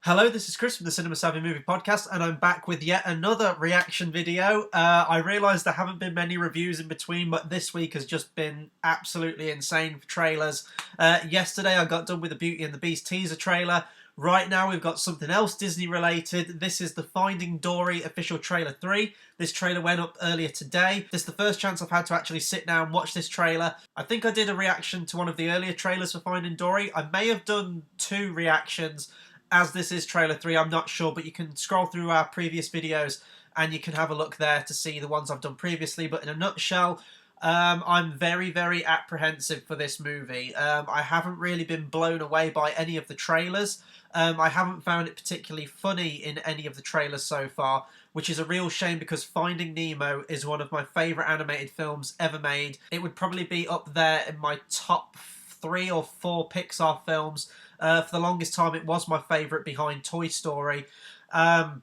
Hello, this is Chris from the Cinema Savvy Movie Podcast, and I'm back with yet another reaction video. I realised there haven't been many reviews in between, but this week has just been absolutely insane for trailers. Yesterday I got done with the Beauty and the Beast teaser trailer. Right now we've got something else Disney related. This is the Finding Dory official trailer 3. This trailer went up earlier today. This is the first chance I've had to actually sit down and watch this trailer. I think I did a reaction to one of the earlier trailers for Finding Dory. I may have done 2 reactions. As this is trailer 3, I'm not sure, but you can scroll through our previous videos and you can have a look there to see the ones I've done previously. But in a nutshell, I'm very, very apprehensive for this movie. I haven't really been blown away by any of the trailers. I haven't found it particularly funny in any of the trailers so far, which is a real shame because Finding Nemo is one of my favourite animated films ever made. It would probably be up there in my top 3 or 4 Pixar films. For the longest time, it was my favourite behind Toy Story. And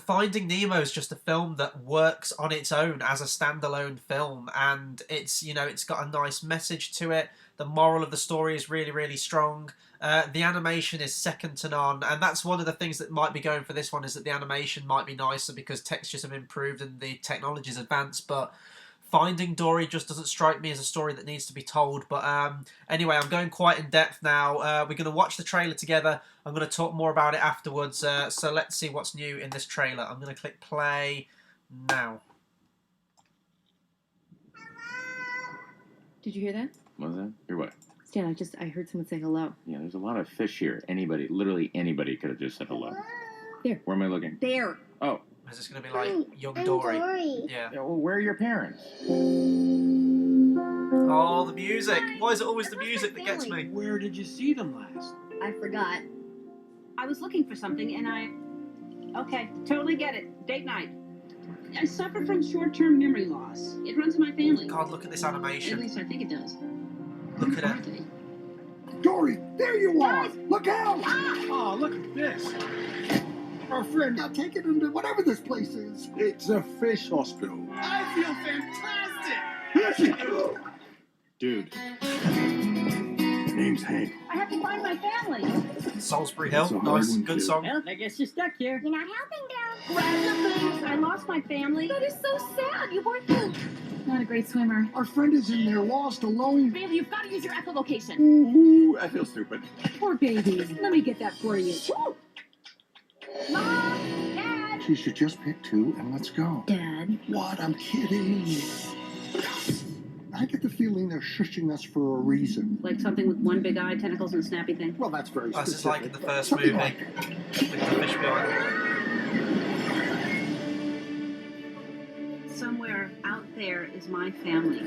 Finding Nemo is just a film that works on its own as a standalone film. And it's, you know, it's got a nice message to it. The moral of the story is really, really strong. The animation is second to none. And that's one of the things that might be going for this one, is that the animation might be nicer because textures have improved and the technology's advanced. But Finding Dory just doesn't strike me as a story that needs to be told. But anyway, I'm going quite in depth now. We're going to watch the trailer together. I'm going to talk more about it afterwards. So let's see what's new in this trailer. I'm going to click play now. Did you hear that? What was that? Hear what? Stan, I heard someone say hello. Yeah, there's a lot of fish here. Anybody, literally anybody could have just said hello. There. Where am I looking? There. Oh. Is this going to be like young Dory? Yeah. Yeah, well, where are your parents? Oh, the music. Why is it always the music that gets me? Where did you see them last? I forgot. I was looking for something and Okay, totally get it. Date night. I suffer from short-term memory loss. It runs in my family. God, look at this At animation. least I think it does. Look at it. Dory, there you are! Look out! Oh, look at this. Our friend got taken into whatever this place is. It's a fish hospital. I feel fantastic! Dude. Name's Hank. I have to find my family. Salisbury That's Hill. a hard Nice. one, Good kid. song. Well, I guess you're stuck here. You're not helping, Dad. Grab your things. I lost my family. That is so sad. You weren't helped. Not a great swimmer. Our friend is in there, lost, alone. Bailey, you've got to use your echolocation. Ooh, I feel stupid. Poor baby. Let me get that for you. Woo! Mom! Dad! She should just pick 2 and let's go. Dad. What? I'm kidding. I get the feeling they're shushing us for a reason. Like something with one big eye, tentacles, and snappy thing. Well, that's very This specific. is like in the first Something movie. like that. With the fish behind it. Somewhere out there is my family.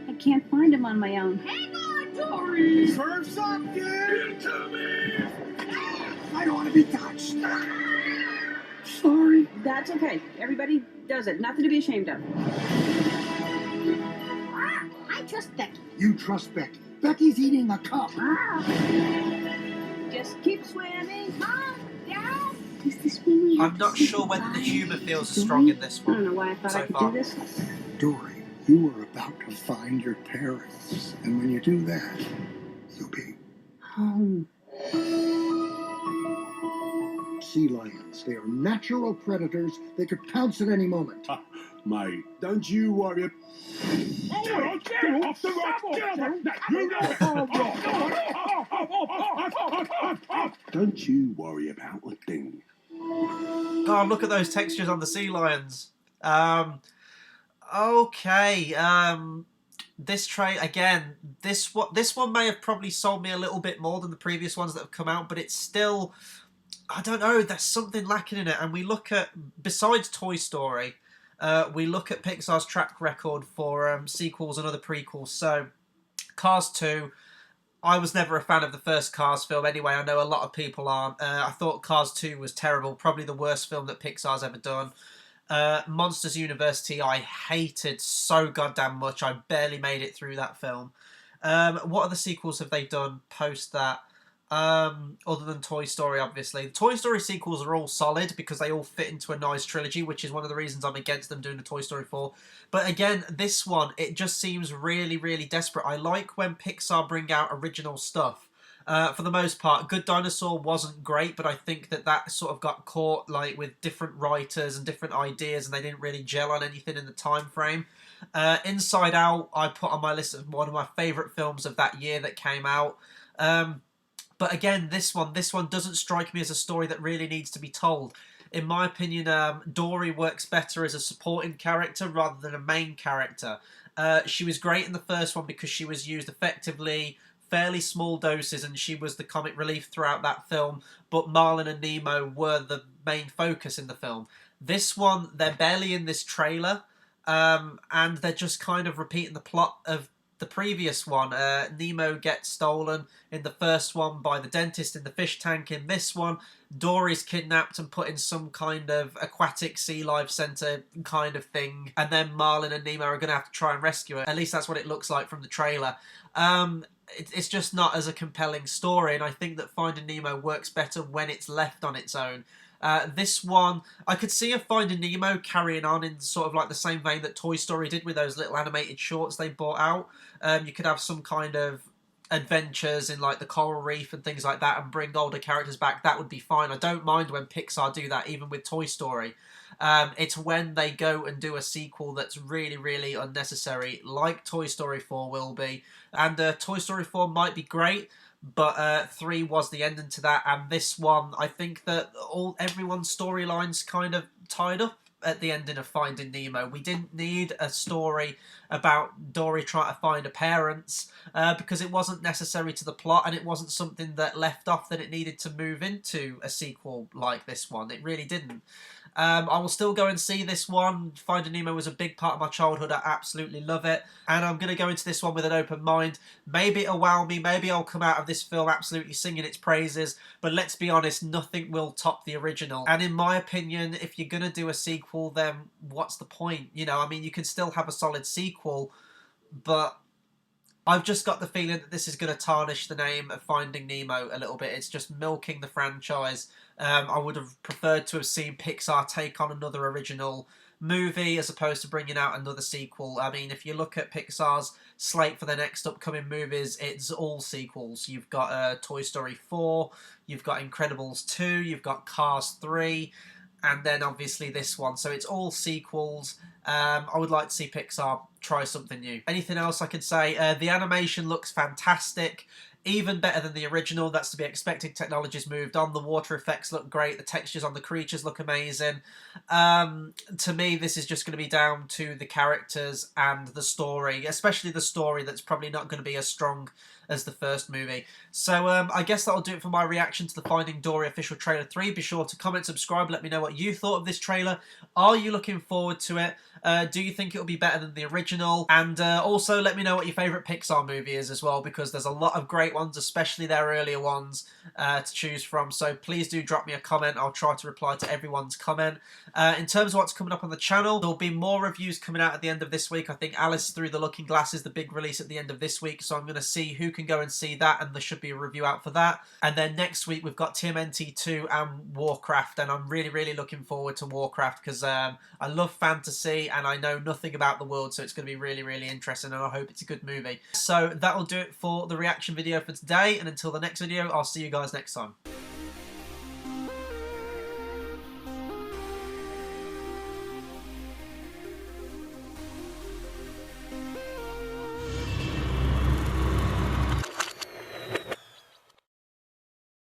I can't find them on my own. Hang on, Dory. Surf's up, kid! I don't want to be touched. Sorry. That's okay. Everybody does it. Nothing to be ashamed of. I trust Becky. You trust Becky. Becky's eating a cup. Just keep swimming. Mom, Dad. Does this mean we have I'm to not say sure whether the goodbye? humour feels as strong in this I don't one. know why I thought So I could far. do this. Dory, you are about to find your parents. And when you do that, you'll be Home. sea lions. They are natural predators. They could pounce at any moment. Mate, don't you worry. Get off the rock! Get off Don't you worry about a thing. God, look at those textures on the sea lions. Okay. This this one may have probably sold me a little bit more than the previous ones that have come out, but it's still, I don't know, there's something lacking in it. And we look at, besides Toy Story, we look at Pixar's track record for sequels and other prequels. So, Cars 2, I was never a fan of the first Cars film anyway. I know a lot of people aren't. I thought Cars 2 was terrible, probably the worst film that Pixar's ever done. Monsters University, I hated so goddamn much. I barely made it through that film. What other sequels have they done post that? Other than Toy Story, obviously. The Toy Story sequels are all solid because they all fit into a nice trilogy, which is one of the reasons I'm against them doing the Toy Story 4. But again, this one, it just seems really, really desperate. I like when Pixar bring out original stuff. For the most part, Good Dinosaur wasn't great, but I think that sort of got caught like with different writers and different ideas, and they didn't really gel on anything in the time frame. Inside Out, I put on my list of one of my favourite films of that year that came out. But again, this one doesn't strike me as a story that really needs to be told. In my opinion, Dory works better as a supporting character rather than a main character. She was great in the first one because she was used effectively, fairly small doses, and she was the comic relief throughout that film, but Marlin and Nemo were the main focus in the film. This one, they're barely in this trailer, and they're just kind of repeating the plot of the previous one. Nemo gets stolen in the first one by the dentist in the fish tank. In this one, Dory's kidnapped and put in some kind of aquatic sea life centre kind of thing, and then Marlin and Nemo are going to have to try and rescue her. At least that's what it looks like from the trailer. It's just not as a compelling story, and I think that Finding Nemo works better when it's left on its own. This one, I could see a Finding Nemo carrying on in sort of like the same vein that Toy Story did with those little animated shorts they brought out. You could have some kind of adventures in like the coral reef and things like that and bring older characters back. That would be fine. I don't mind when Pixar do that, even with Toy Story. It's when they go and do a sequel that's really, really unnecessary, like Toy Story 4 will be. And Toy Story 4 might be great, but 3 was the ending to that. And this one, I think that everyone's storylines kind of tied up at the ending of Finding Nemo. We didn't need a story about Dory trying to find her parents because it wasn't necessary to the plot, and it wasn't something that left off that it needed to move into a sequel like this one. It really didn't. I will still go and see this one. Finding Nemo was a big part of my childhood. I absolutely love it. And I'm going to go into this one with an open mind. Maybe it'll wow me. Maybe I'll come out of this film absolutely singing its praises. But let's be honest, nothing will top the original. And in my opinion, if you're going to do a sequel, then what's the point? You know, I mean, you can still have a solid sequel, but I've just got the feeling that this is going to tarnish the name of Finding Nemo a little bit. It's just milking the franchise. I would have preferred to have seen Pixar take on another original movie as opposed to bringing out another sequel. I mean, if you look at Pixar's slate for their next upcoming movies, it's all sequels. You've got Toy Story 4, you've got Incredibles 2, you've got Cars 3, and then obviously this one. So it's all sequels. I would like to see Pixar try something new. Anything else I could say? The animation looks fantastic. Even better than the original. That's to be expected. Technology's moved on. The water effects look great. The textures on the creatures look amazing. To me, this is just going to be down to the characters and the story, especially the story that's probably not going to be as strong as the first movie. So I guess that'll do it for my reaction to the Finding Dory official trailer 3. Be sure to comment, subscribe, let me know what you thought of this trailer. Are you looking forward to it? Do you think it'll be better than the original? And also let me know what your favourite Pixar movie is as well, because there's a lot of great ones, especially their earlier ones, to choose from. So please do drop me a comment. I'll try to reply to everyone's comment. In terms of what's coming up on the channel, there'll be more reviews coming out at the end of this week. I think Alice Through the Looking Glass is the big release at the end of this week, so I'm going to see who can go and see that, and there should be a review out for that. And then next week we've got TMNT 2 and Warcraft, and I'm really, really looking forward to Warcraft because I love fantasy and I know nothing about the world, so it's going to be really, really interesting, and I hope it's a good movie. So that'll do it for the reaction video for today, and until the next video, I'll see you guys next time.